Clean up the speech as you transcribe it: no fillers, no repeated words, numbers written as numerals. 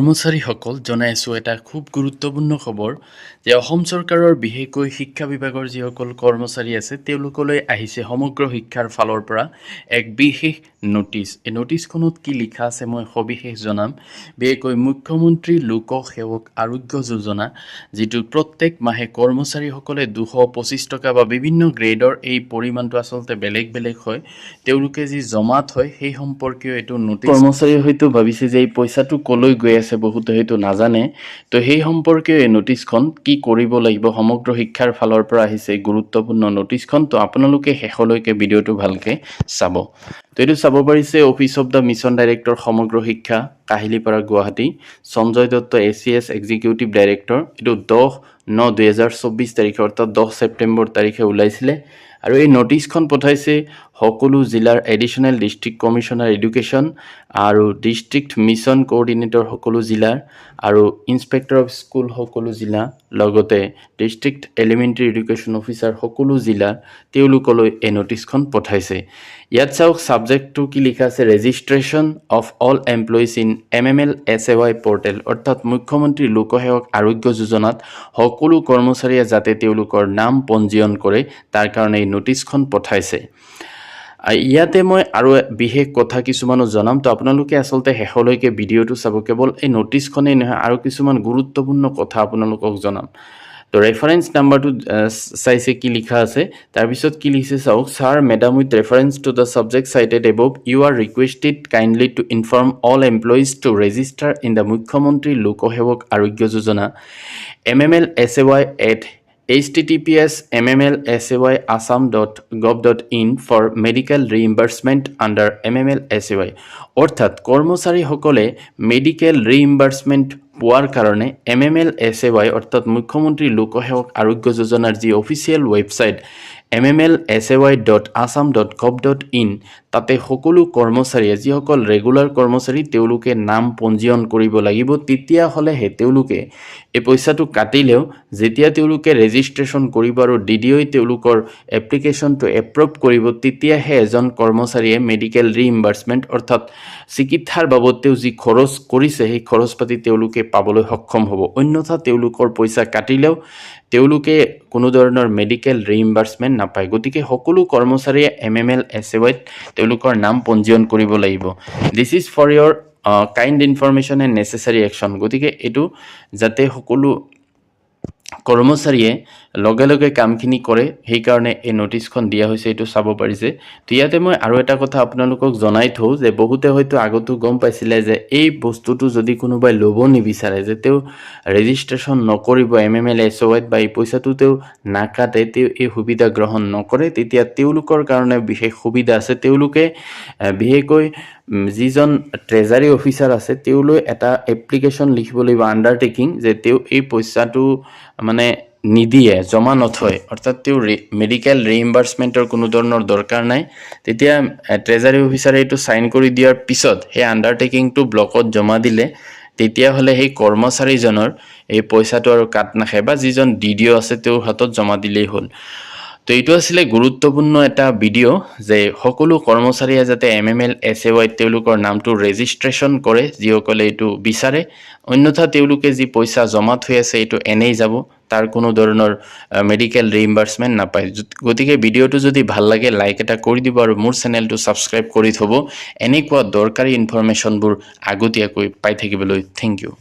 কৰ্মচাৰীসকল জনাই আছোঁ এটা খুব গুৰুত্বপূৰ্ণ খবৰ যে অসম চৰকাৰৰ বিশেষকৈ শিক্ষা বিভাগৰ যিসকল কৰ্মচাৰী আছে তেওঁলোকলৈ আহিছে সমগ্ৰ শিক্ষাৰ ফালৰ পৰা এক বিশেষ নোটিছ। এই নোটিছখনত কি লিখা আছে মই সবিশেষ জনাম। বিশেষকৈ মুখ্যমন্ত্ৰী লোকসেৱক আৰোগ্য যোজনা, যিটো প্ৰত্যেক মাহে কৰ্মচাৰীসকলে 225 টকা বা বিভিন্ন গ্ৰেডৰ এই পৰিমাণটো আচলতে বেলেগ বেলেগ হয়, তেওঁলোকে যি জমাত হয় সেই সম্পৰ্কীয় এইটো নোটিছ। কৰ্মচাৰীয়ে হয়তো ভাবিছে যে এই পইচাটো কলৈ গৈ আছে, বহুতে হয়তো নাজানে। তো সেই সম্পৰ্কীয় এই নোটিছখন কি কৰিব লাগিব, সমগ্ৰ শিক্ষাৰ ফালৰ পৰা আহিছে গুৰুত্বপূৰ্ণ নোটিছখন। তো আপোনালোকে শেষলৈকে ভিডিঅ'টো ভালকে চাব। তো এইটো চাব পাৰিছে office of the mission director সমগ্ৰ শিক্ষা, Kahilipara, Guwahati, Sanjay Dutta ACS executive director. এইটো 10/9/2024 তাৰিখে অৰ্থাৎ 10 ছেপ্টেম্বৰ তাৰিখে ওলাইছিলে। আৰু এই নোটিছখন পঠাইছে সকলো জিলাৰ এডিশ্যনেল ডিষ্ট্ৰিক্ট কমিশ্যনাৰ এডুকেশ্যন আৰু ডিষ্ট্ৰিক্ট মিছন কোঅৰ্ডিনেটৰ সকলো জিলাৰ আৰু ইনস্পেক্টৰ অফ স্কুল সকলো জিলা, লগতে ডিষ্ট্ৰিক্ট এলিমেণ্টাৰী এডুকেশ্যন অফিচাৰ সকলো জিলা, তেওঁলোকলৈ এই নোটিছখন পঠাইছে। ইয়াত চাওক ছাবজেক্টটো কি লিখা আছে, registration of all employees in MML SAY portal, অৰ্থাৎ মুখ্যমন্ত্ৰী লোকসেৱক আৰোগ্য যোজনাত সকলো কৰ্মচাৰীয়ে যাতে তেওঁলোকৰ নাম পঞ্জীয়ন কৰে তাৰ কাৰণে এই নোটিছখন পঠাইছে। ইয়াতে মই আৰু বিশেষ কথা কিছুমানো জনাম। তো আপোনালোকে আচলতে শেষলৈকে ভিডিঅ'টো চাব। কেৱল এই নোটিছখনেই নহয়, আৰু কিছুমান গুৰুত্বপূৰ্ণ কথা আপোনালোকক জনাম। তো ৰেফাৰেন্স নাম্বাৰটো চাইছে কি লিখা আছে, তাৰপিছত কি লিখিছে চাওক। Sir madam, with reference to the subject cited above you are requested kindly to inform all employees to register in the Mukhyamantri Loksevak Arogya Yojana MML SAY at https://mmlsay.assam.gov.in for medical reimbursement under MML SAY, অৰ্থাৎ কৰ্মচাৰীসকলে medical ৰিইম্বাৰ্চমেণ্ট পোৱাৰ কাৰণে MML SAY অৰ্থাৎ মুখ্যমন্ত্ৰী লোকসেৱক আৰোগ্য যোজনাৰ যি official website mmlsay.assam.gov.in, তাতে সকলো কৰ্মচাৰীয়ে, যিসকল ৰেগুলাৰ কৰ্মচাৰী, তেওঁলোকে নাম পঞ্জীয়ন কৰিব লাগিব। তেতিয়াহ'লেহে তেওঁলোকে এই পইচাটো কাটিলেও যেতিয়া তেওঁলোকে ৰেজিষ্ট্ৰেশ্যন কৰিব আৰু DDOই তেওঁলোকৰ এপ্লিকেশ্যনটো এপ্ৰুভ কৰিব, তেতিয়াহে এজন কৰ্মচাৰীয়ে মেডিকেল ৰিইম্বাৰ্চমেণ্ট অৰ্থাৎ চিকিৎসাৰ বাবদ তেওঁ যি খৰচ কৰিছে সেই খৰচ পাতি তেওঁলোকে পাবলৈ সক্ষম হ'ব। অন্যথা তেওঁলোকৰ পইচা কাটিলেও তেওঁলোকে কোনো ধৰণৰ মেডিকেল ৰিইম্বাৰ্চমেণ্ট নাপায়। গতিকে সকলো কৰ্মচাৰীয়ে MML SAYত তেওঁলোকৰ নাম পঞ্জীয়ন কৰিব লাগিব। This is for your kind information and necessary action. গতিকে এইটো যাতে সকলো কৰ্মচাৰীয়ে লগে লগে কামখিনি কৰে, সেইকাৰণে এই নোটিছখন দিয়া হৈছে, এইটো চাব পাৰিছে। তো ইয়াতে মই আৰু এটা কথা আপোনালোকক জনাই থওঁ যে বহুতে হয়তো আগতো গম পাইছিলে যে এই বস্তুটো যদি কোনোবাই ল'ব নিবিচাৰে, যে তেওঁ ৰেজিষ্ট্ৰেশ্যন নকৰিব MML SAYত বা এই পইচাটো তেওঁ নাকাটে, তেওঁ এই সুবিধা গ্ৰহণ নকৰে, তেতিয়া তেওঁলোকৰ কাৰণে বিশেষ সুবিধা আছে। তেওঁলোকে বিশেষকৈ যিজন ট্ৰেজাৰী অফিচাৰ আছে তেওঁলৈ এটা এপ্লিকেশ্যন লিখিব লাগিব, আণ্ডাৰটেকিং, যে তেওঁ এই পইচাটো মানে নিদিয়ে, জমা নথয়, অৰ্থাৎ তেওঁ মেডিকেল ৰিইম্বাৰ্চমেণ্টৰ কোনো ধৰণৰ দৰকাৰ নাই। তেতিয়া ট্ৰেজাৰী অফিচাৰে এইটো চাইন কৰি দিয়াৰ পিছত সেই আণ্ডাৰটেকিংটো ব্লকত জমা দিলে তেতিয়াহ'লে সেই কৰ্মচাৰীজনৰ এই পইচাটো আৰু কাট নাখায়, বা যিজন DDO আছে তেওঁৰ হাতত জমা দিলেই হ'ল। তো এইটো আছিলে গুৰুত্বপূৰ্ণ এটা ভিডিঅ' যে সকলো কৰ্মচাৰীয়ে যাতে MML SAYত তেওঁলোকৰ নামটো ৰেজিষ্ট্ৰেশ্যন কৰে, যিসকলে এইটো বিচাৰে। অন্যথা তেওঁলোকে যি পইচা জমা থৈ আছে এইটো এনেই যাব, তাৰ কোনো ধৰণৰ মেডিকেল ৰিইম্বাৰ্চমেণ্ট নাপায়। গতিকে ভিডিঅ'টো যদি ভাল লাগে লাইক এটা কৰি দিব আৰু মোৰ চেনেলটো ছাবস্ক্ৰাইব কৰি থ'ব, এনেকুৱা দৰকাৰী ইনফৰমেশ্যনবোৰ আগতীয়াকৈ পাই থাকিবলৈ। Thank U.